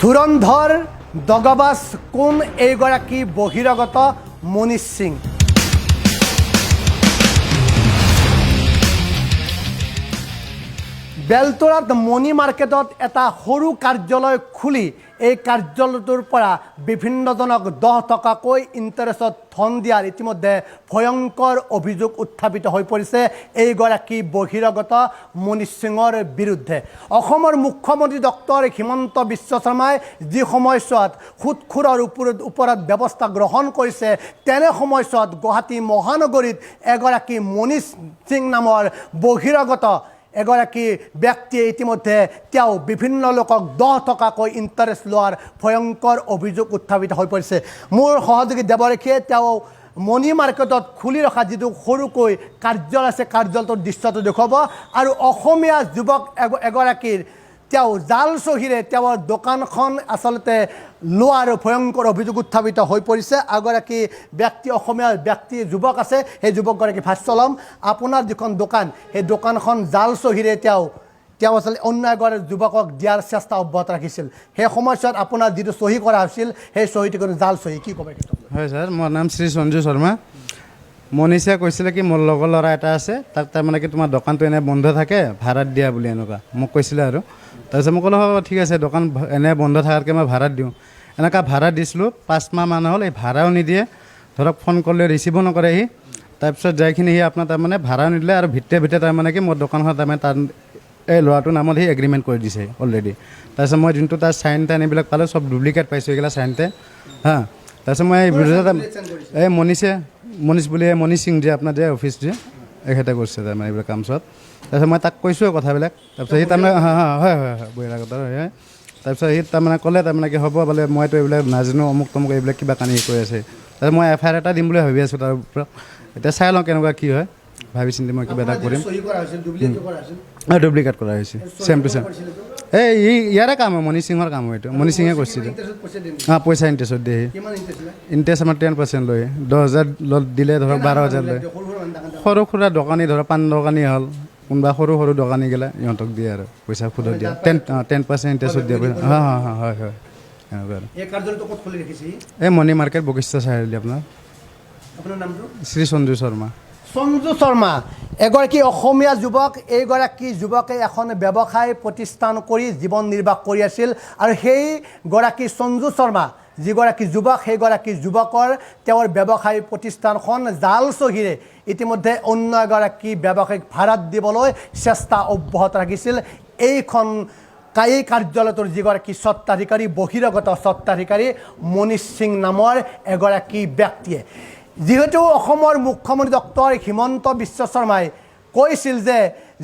ধুৰন্ধৰ দগাবাজ কোন এইগৰাকী বহিৰাগত মনীষ সিং। বেলতৰাত মণি মাৰ্কেটত এটা সৰু কাৰ্যালয় খুলি এই কাৰ্যালয়টোৰ পৰা বিভিন্নজনক 10 টকাকৈ ইণ্টাৰেষ্টত ধন দিয়াৰ ইতিমধ্যে ভয়ংকৰ অভিযোগ উত্থাপিত হৈ পৰিছে এইগৰাকী বহিৰাগত মনীষ সিঙৰ বিৰুদ্ধে। অসমৰ মুখ্যমন্ত্ৰী ডক্টৰ হিমন্ত বিশ্ব শৰ্মাই যি সময়ছোৱাত সুদখোৰৰ ওপৰত ব্যৱস্থা গ্ৰহণ কৰিছে তেনে সময়ছোৱাত গুৱাহাটী মহানগৰীত এগৰাকী মনীষ সিং নামৰ বহিৰাগত এগৰাকী ব্যক্তিয়ে ইতিমধ্যে তেওঁ বিভিন্ন লোকক 10 টকাকৈ ইণ্টাৰেষ্ট লোৱাৰ ভয়ংকৰ অভিযোগ উত্থাপিত হৈ পৰিছে। মোৰ সহযোগী দেৱৰেখীয়ে তেওঁ মণি মাৰ্কেটত খুলি ৰখা যিটো সৰুকৈ কাৰ্যালয় আছে কাৰ্যালয়টোৰ দৃশ্যটো দেখুৱাব আৰু অসমীয়া যুৱক এগৰাকীৰ তেওঁ জাল চহীৰে তেওঁৰ দোকানখন আচলতে লোৱাৰ ভয়ংকৰ অভিযোগ উত্থাপিত হৈ পৰিছে। এগৰাকী ব্যক্তি অসমীয়া ব্যক্তি যুৱক আছে, সেই যুৱকগৰাকী ভাষ্য ল'ম। আপোনাৰ যিখন দোকান সেই দোকানখন জাল চহীৰে তেওঁ আচলতে অন্য এগৰাকী যুৱকক দিয়াৰ চেষ্টা অব্যাহত ৰাখিছিল। সেই সময়ছোৱাত আপোনাৰ যিটো চহী কৰা হৈছিল সেই চহীটো কোনো জাল চহী, কি ক'ব? হয় ছাৰ, মোৰ নাম শ্ৰী সঞ্জু শৰ্মা। মনীষে কৈছিলে কি মোৰ লগৰ ল'ৰা এটা আছে, তাক তাৰমানে কি তোমাৰ দোকানটো এনে বন্ধ থাকে ভাড়াত দিয়া বুলি এনেকুৱা মোক কৈছিলে আৰু তাৰপিছত মই ক'লোঁ হ'ব ঠিক আছে, দোকান এনে বন্ধ থকাতকৈ মই ভাড়াত দিওঁ। এনেকুৱা ভাড়া দিছিলোঁ, 5 মাহ মান হ'ল, এই ভাড়াও নিদিয়ে, ধৰক ফোন কৰিলে ৰিচিভো নকৰে সি। তাৰপিছত যাইখিনি সি আপোনাৰ তাৰমানে ভাড়াও নিদিলে আৰু ভিতৰে তাৰমানে কি মোৰ দোকানখন তাৰমানে তাৰ এই ল'ৰাটোৰ নামত সি এগ্ৰিমেণ্ট কৰি দিছে অলৰেডি। তাৰপিছত মই যোনটো তাৰ চাইন টাইন এইবিলাক পালোঁ চব ডুপ্লিকেট পাইছোঁ এইগিলা চাইনতে হাঁ। তাৰপিছত মই এই মনীষ বুলি মনীষ সিং যে আপোনাৰ যে অফিচ যে এখেতে কৰিছে তাৰমানে এইবিলাক কাম চব। তাৰপিছত মই তাক কৈছোঁ কথাবিলাক। তাৰপিছত সি তাৰমানে হয় বহিৰাগত হয়। তাৰপিছত সি তাৰমানে ক'লে তাৰমানে কি হ'ব বোলে মইতো এইবিলাক নাজানো অমুক তমুক এইবিলাক কিবা কানি কৈ আছে। তাৰপিছত মই FIR এটা দিম বুলি ভাবি আছোঁ তাৰ ওপৰত। এতিয়া চাই লওঁ কেনেকুৱা কি হয়, ভাবি চিন্তি মই কিবা এটা কৰিম। ডুপ্লিকেট কৰা হৈছে চেম টু চেম। এই ইয়াৰে কাম হয়, মনীষ সিঙৰ কাম হয় এইটো, মনীষ সিঙে কৰিছিল। পইচা ইণ্টাৰেষ্টত দিয়ে সি। ইণ্টাৰেষ্ট আমাৰ 10% লয়, 10,000 দিলে ধৰক 12,000 লয়। সৰু সুৰা দোকানী ধৰক পাণ দোকানী হ'ল, কোনোবা সৰু সৰু দোকানীগিলা ইহঁতক দিয়ে আৰু পইচা সুদত দিয়ে 10% ইণ্টাৰেষ্টত দিয়ে। হয় এনেকুৱা আৰু এই মণি মাৰ্কেট বশিষ্ঠ চাৰিআলি। আপোনাৰ নামটো? শ্ৰী সঞ্জু শৰ্মা। সঞ্জু শৰ্মা এগৰাকী অসমীয়া যুৱক। এইগৰাকী যুৱকে এখন ব্যৱসায় প্ৰতিষ্ঠান কৰি জীৱন নিৰ্বাহ কৰি আছিল আৰু সেইগৰাকী সঞ্জু শৰ্মা যিগৰাকী যুৱক সেইগৰাকী যুৱকৰ তেওঁৰ ব্যৱসায়ী প্ৰতিষ্ঠানখন জাল চহীৰে ইতিমধ্যে অন্য এগৰাকী ব্যৱসায়িক ভাড়াত দিবলৈ চেষ্টা অব্যাহত ৰাখিছিল। এই কাৰ্যালয়টোৰ যিগৰাকী স্বত্বাধিকাৰী বহিৰাগত স্বত্বাধিকাৰী মনীষ সিং নামৰ এগৰাকী ব্যক্তিয়ে, যিহেতু অসমৰ মুখ্যমন্ত্ৰী ডক্টৰ হিমন্ত বিশ্ব শৰ্মাই কৈছিল যে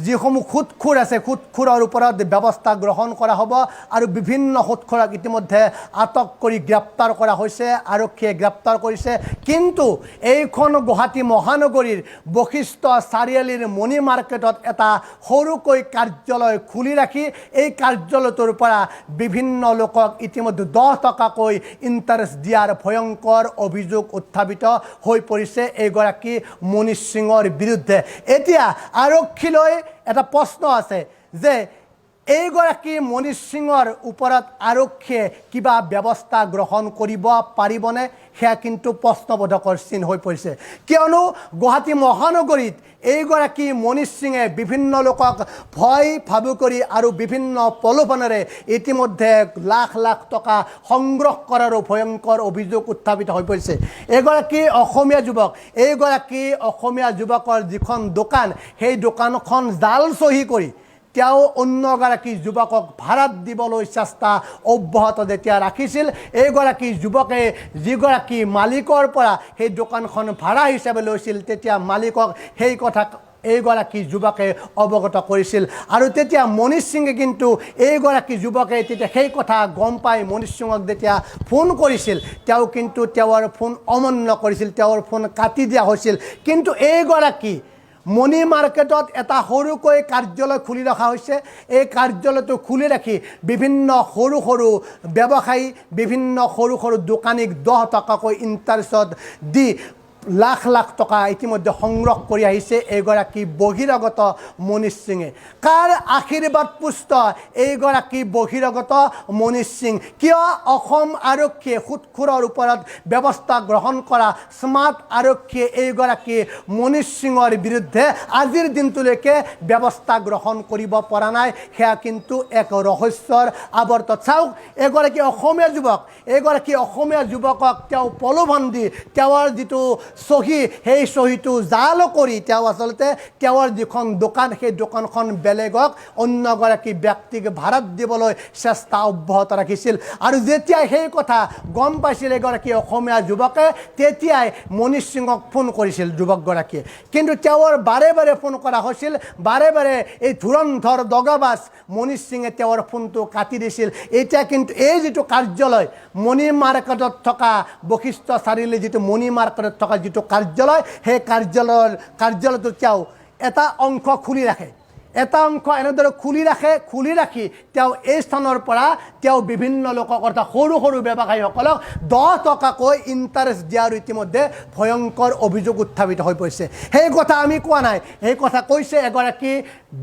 যিসমূহ সুদখোৰ আছে সুদখোৰৰ ওপৰত ব্যৱস্থা গ্ৰহণ কৰা হ'ব আৰু বিভিন্ন সুদখোৰক ইতিমধ্যে আটক কৰি গ্ৰেপ্তাৰ কৰা হৈছে, আৰক্ষীয়ে গ্ৰেপ্তাৰ কৰিছে। কিন্তু এইখন গুৱাহাটী মহানগৰীৰ বশিষ্ঠ চাৰিআলিৰ মণি মাৰ্কেটত এটা সৰুকৈ কাৰ্যালয় খুলি ৰাখি এই কাৰ্যালয়টোৰ পৰা বিভিন্ন লোকক ইতিমধ্যে 10 টকাকৈ ইণ্টাৰেষ্ট দিয়াৰ ভয়ংকৰ অভিযোগ উত্থাপিত হৈ পৰিছে এইগৰাকী মনীষ সিঙৰ বিৰুদ্ধে। এতিয়া আৰক্ষীলৈ এটা প্ৰশ্ন আছে যে এইগৰাকী মনীষ সিঙৰ ওপৰত আৰক্ষীয়ে কিবা ব্যৱস্থা গ্ৰহণ কৰিব পাৰিবনে, সেয়া কিন্তু প্ৰশ্নবোধকৰ চিন হৈ পৰিছে। কিয়নো গুৱাহাটী মহানগৰীত এইগৰাকী মনীষ সিঙে বিভিন্ন লোকক ভয় ভাবু কৰি আৰু বিভিন্ন প্ৰলোভনেৰে ইতিমধ্যে লাখ লাখ টকা সংগ্ৰহ কৰাৰো ভয়ংকৰ অভিযোগ উত্থাপিত হৈ পৰিছে। এগৰাকী অসমীয়া যুৱক, এইগৰাকী অসমীয়া যুৱকৰ যিখন দোকান সেই দোকানখন জাল চহী কৰি তেওঁ অন্য এগৰাকী যুৱকক ভাড়াত দিবলৈ চেষ্টা অব্যাহত যেতিয়া ৰাখিছিল, এইগৰাকী যুৱকে যিগৰাকী মালিকৰ পৰা সেই দোকানখন ভাড়া হিচাপে লৈছিল তেতিয়া মালিকক সেই কথা এইগৰাকী যুৱকে অৱগত কৰিছিল আৰু তেতিয়া মনীষ সিঙে কিন্তু এইগৰাকী যুৱকে তেতিয়া সেই কথা গম পাই মনীষ সিঙক যেতিয়া ফোন কৰিছিল তেওঁ কিন্তু তেওঁৰ ফোন অমান্য কৰিছিল, তেওঁৰ ফোন কাটি দিয়া হৈছিল। কিন্তু এইগৰাকী মণি মাৰ্কেটত এটা সৰুকৈ কাৰ্যালয় খুলি ৰখা হৈছে। এই কাৰ্যালয়টো খুলি ৰাখি বিভিন্ন সৰু সৰু ব্যৱসায়ী বিভিন্ন সৰু সৰু দোকানীক 10 টকাকৈ ইণ্টাৰেষ্টত দি লাখ লাখ টকা ইতিমধ্যে সংগ্ৰহ কৰি আহিছে এইগৰাকী বহিৰাগত মনীষ সিঙে কাৰ আশীৰ্বাদ পুষ্ট এইগৰাকী বহিৰাগত মনীষ সিং কিয় অসম আৰক্ষীয়ে সুৎখোৰৰ ওপৰত ব্যৱস্থা গ্ৰহণ কৰা স্মাৰ্ট আৰক্ষীয়ে এইগৰাকী মনীষ সিঙৰ বিৰুদ্ধে আজিৰ দিনটোলৈকে ব্যৱস্থা গ্ৰহণ কৰিব পৰা নাই সেয়া কিন্তু এক ৰহস্যৰ আৱৰ্তত চাওক এগৰাকী অসমীয়া যুৱকক তেওঁ প্ৰলোভন দি তেওঁৰ যিটো চহী সেই চহীটো জাল কৰি তেওঁ আচলতে তেওঁৰ যিখন দোকান সেই দোকানখন বেলেগক অন্য এগৰাকী ব্যক্তিক ভাড়াত দিবলৈ চেষ্টা অব্যাহত ৰাখিছিল আৰু যেতিয়া সেই কথা গম পাইছিল এগৰাকী অসমীয়া যুৱকে তেতিয়াই মনীষ সিঙক ফোন কৰিছিল যুৱকগৰাকীয়ে কিন্তু তেওঁৰ বাৰে বাৰে ফোন কৰা হৈছিল বাৰে বাৰে এই ধুৰন্ধৰ দগাবাজ মনীষ সিঙে তেওঁৰ ফোনটো কাটি দিছিল এতিয়া কিন্তু এই যিটো কাৰ্যালয় মণি মাৰ্কেটত থকা বশিষ্ঠ চাৰিআলি যিটো মণি মাৰ্কেটত থকা যিটো কাৰ্যালয় সেই কাৰ্যালয়টো তেওঁ এটা অংশ খুলি ৰাখে এটা অংশ এনেদৰে খুলি ৰাখি তেওঁ এই স্থানৰ পৰা তেওঁ বিভিন্ন লোকক অৰ্থাৎ সৰু সৰু ব্যৱসায়ীসকলক 10 টকাকৈ ইণ্টাৰেষ্ট দিয়াৰ ইতিমধ্যে ভয়ংকৰ অভিযোগ উত্থাপিত হৈ পৰিছে সেই কথা আমি কোৱা নাই সেই কথা কৈছে এগৰাকী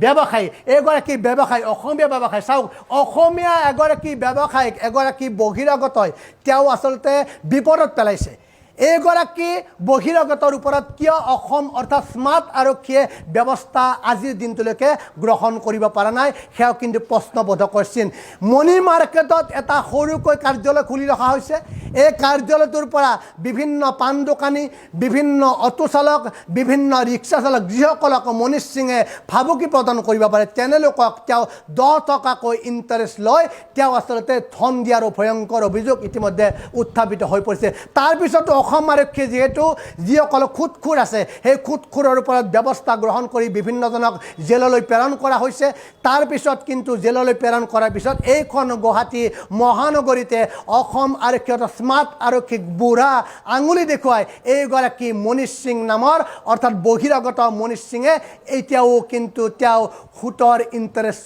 ব্যৱসায়ী অসমীয়া ব্যৱসায়ী চাওক অসমীয়া এগৰাকী ব্যৱসায়ীক এগৰাকী বহিৰাগতই তেওঁ আচলতে বিপদত পেলাইছে এইগৰাকী বহিৰাগতৰ ওপৰত কিয় অসম অৰ্থাৎ স্মাৰ্ট আৰক্ষীয়ে ব্যৱস্থা আজিৰ দিনটোলৈকে গ্ৰহণ কৰিব পৰা নাই সেয়াও কিন্তু প্ৰশ্নবোধক চিন মণি মাৰ্কেটত এটা সৰুকৈ কাৰ্যালয় খুলি ৰখা হৈছে এই কাৰ্যালয়টোৰ পৰা বিভিন্ন পাণ দোকানী বিভিন্ন অটো চালক বিভিন্ন ৰিক্সা চালক যিসকলক মনীষ সিঙে ভাবুকি প্ৰদান কৰিব পাৰে তেনেলোকক তেওঁ 10 টকাকৈ ইণ্টাৰেষ্ট লৈ তেওঁ আচলতে ধন দিয়াৰ ভয়ংকৰ অভিযোগ ইতিমধ্যে উত্থাপিত হৈ পৰিছে তাৰপিছতো অসম আৰক্ষীয়ে যিহেতু যিসকল খুটখুৰ আছে সেই খুটখুৰৰ ওপৰত ব্যৱস্থা গ্ৰহণ কৰি বিভিন্নজনক জেললৈ প্ৰেৰণ কৰা হৈছে তাৰপিছত কিন্তু জেললৈ প্ৰেৰণ কৰাৰ পিছত এইখন গুৱাহাটী মহানগৰীতে অসম আৰক্ষী স্মাৰ্ট আৰক্ষীক বুঢ়া আঙুলি দেখুৱাই এইগৰাকী মনীষ সিং নামৰ অৰ্থাৎ বহিৰাগত মনীষ সিঙে এতিয়াও কিন্তু তেওঁ সুতৰ ইণ্টাৰেষ্ট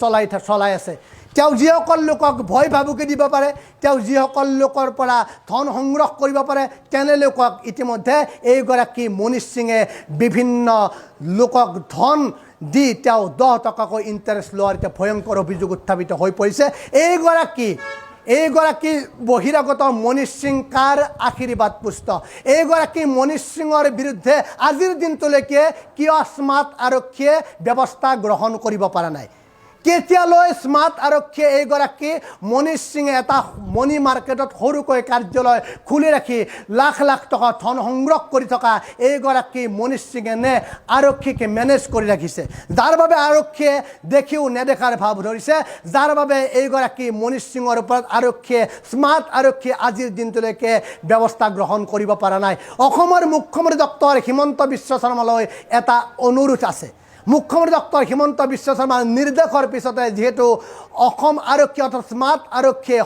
চলাই আছে তেওঁ যিসকল লোকক ভয় ভাবুকি দিব পাৰে তেওঁ যিসকল লোকৰ পৰা ধন সংগ্ৰহ কৰিব পাৰে তেনেলোকক ইতিমধ্যে এইগৰাকী মনীষ সিঙে বিভিন্ন লোকক ধন দি তেওঁ 10 টকাকৈ ইণ্টাৰেষ্ট লোৱাৰ এতিয়া ভয়ংকৰ অভিযোগ উত্থাপিত হৈ পৰিছে এইগৰাকী বহিৰাগত মনীষ সিং কাৰ আশীৰ্বাদ পুষ্ট এইগৰাকী মনীষ সিঙৰ বিৰুদ্ধে আজিৰ দিনটোলৈকে কিয় স্মাৰ্ট আৰক্ষীয়ে ব্যৱস্থা গ্ৰহণ কৰিব পৰা নাই কেতিয়ালৈ স্মাৰ্ট আৰক্ষীয়ে এইগৰাকী মনীষ সিঙে এটা মণি মাৰ্কেটত সৰুকৈ কাৰ্যালয় খুলি ৰাখি লাখ লাখ টকা ধন সংগ্ৰহ কৰি থকা এইগৰাকী মনীষ সিঙে নে আৰক্ষীকে মেনেজ কৰি ৰাখিছে যাৰ বাবে আৰক্ষীয়ে দেখিও নেদেখাৰ ভাৱ ধৰিছে যাৰ বাবে এইগৰাকী মনীষ সিঙৰ ওপৰত আৰক্ষীয়ে স্মাৰ্ট আৰক্ষীয়ে আজিৰ দিনটোলৈকে ব্যৱস্থা গ্ৰহণ কৰিব পৰা নাই অসমৰ মুখ্যমন্ত্ৰী ডক্টৰ হিমন্ত বিশ্ব শৰ্মালৈ এটা অনুৰোধ আছে মুখ্যমন্ত্ৰী ডক্টৰ হিমন্ত বিশ্ব শৰ্মাৰ নিৰ্দেশৰ পিছতে যেহেতু অসম আৰক্ষী অৰ্থাৎ স্মাৰ্ট আৰক্ষীয়ে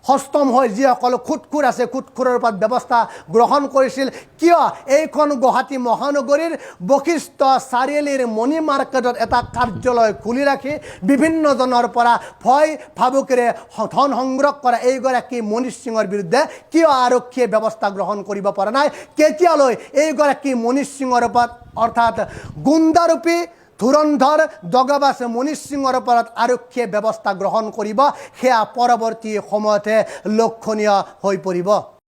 সষ্টম হৈ যিসকল খুটখুৰ আছে খুটখুৰৰ ওপৰত ব্যৱস্থা গ্ৰহণ কৰিছিল কিয় এইখন গুৱাহাটী মহানগৰীৰ বশিষ্ঠ চাৰিআলিৰ মণি মাৰ্কেটত এটা কাৰ্যালয় খুলি ৰাখি বিভিন্নজনৰ পৰা ভয় ভাবুকিৰে ধন সংগ্ৰহ কৰা এইগৰাকী মনীষ সিঙৰ বিৰুদ্ধে কিয় আৰক্ষীয়ে ব্যৱস্থা গ্ৰহণ কৰিব পৰা নাই কেতিয়ালৈ এইগৰাকী মনীষ সিঙৰ ওপৰত অৰ্থাৎ গুণ্ডাৰূপী ধুৰন্ধৰ দগাবাজ মনীষ সিঙৰ ওপৰত আৰক্ষীয়ে ব্যৱস্থা গ্ৰহণ কৰিব সেয়া পৰৱৰ্তী সময়তে লক্ষণীয় হৈ পৰিব